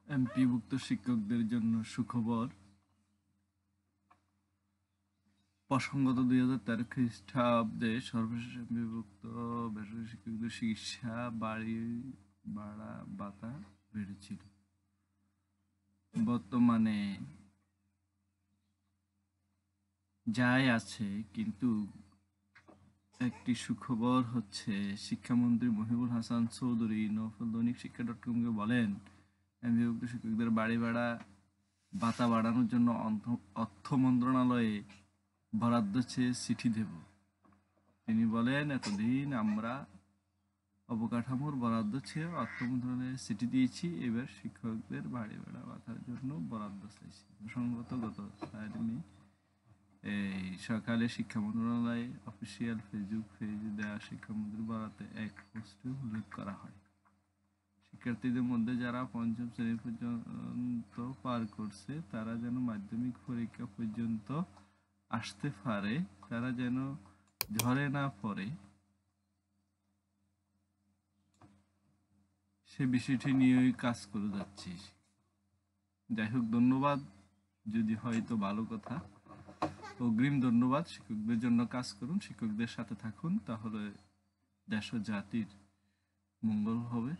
এমপিভুক্ত শিক্ষকদের জন্য সুখবর। প্রসঙ্গত 2013 খ্রিস্টাব্দে সর্বশেষ এমপিভুক্ত বেসরকারি শিক্ষকদের চিকিৎসা বাড়ি ভাড়া ভাতা বেড়েছিল। বর্তমানে যাই আছে, কিন্তু একটি সুখবর হচ্ছে শিক্ষামন্ত্রী মহিবুল হাসান চৌধুরী নফল দৈনিক শিক্ষা .com-কে বলেন, এমপিভুক্ত শিক্ষকদের বাড়ি ভাড়া ভাতা বাড়ানোর জন্য অর্থ মন্ত্রণালয়ে বরাদ্দ চেয়ে চিঠি দেব। তিনি বলেন, এতদিন আমরা অবকাঠামোর বরাদ্দ চেয়ে অর্থ মন্ত্রণালয়ে চিঠি দিয়েছি, এবার শিক্ষকদের বাড়ি ভাড়া ভাতার জন্য বরাদ্দ চাইছি। প্রসঙ্গত গত 4 মে এই সকালে শিক্ষা মন্ত্রণালয়ে অফিসিয়াল ফেসবুক পেজে দেওয়া শিক্ষামন্ত্রীর বরাতে এক পোস্টে উল্লেখ করা হয়, শিক্ষার্থীদের মধ্যে যারা পঞ্চম শ্রেণী পর্যন্ত পার করছে তারা যেন মাধ্যমিক পরীক্ষা পর্যন্ত আসতে পারে, তারা যেন ঝরে না পড়ে, সে বিষয়টি নিয়েই কাজ করে যাচ্ছি। যাই হোক, ধন্যবাদ। যদি হয়তো ভালো কথা, অগ্রিম ধন্যবাদ। শিক্ষকদের জন্য কাজ করুন, শিক্ষকদের সাথে থাকুন, তাহলে দেশ ও জাতির মঙ্গল হবে।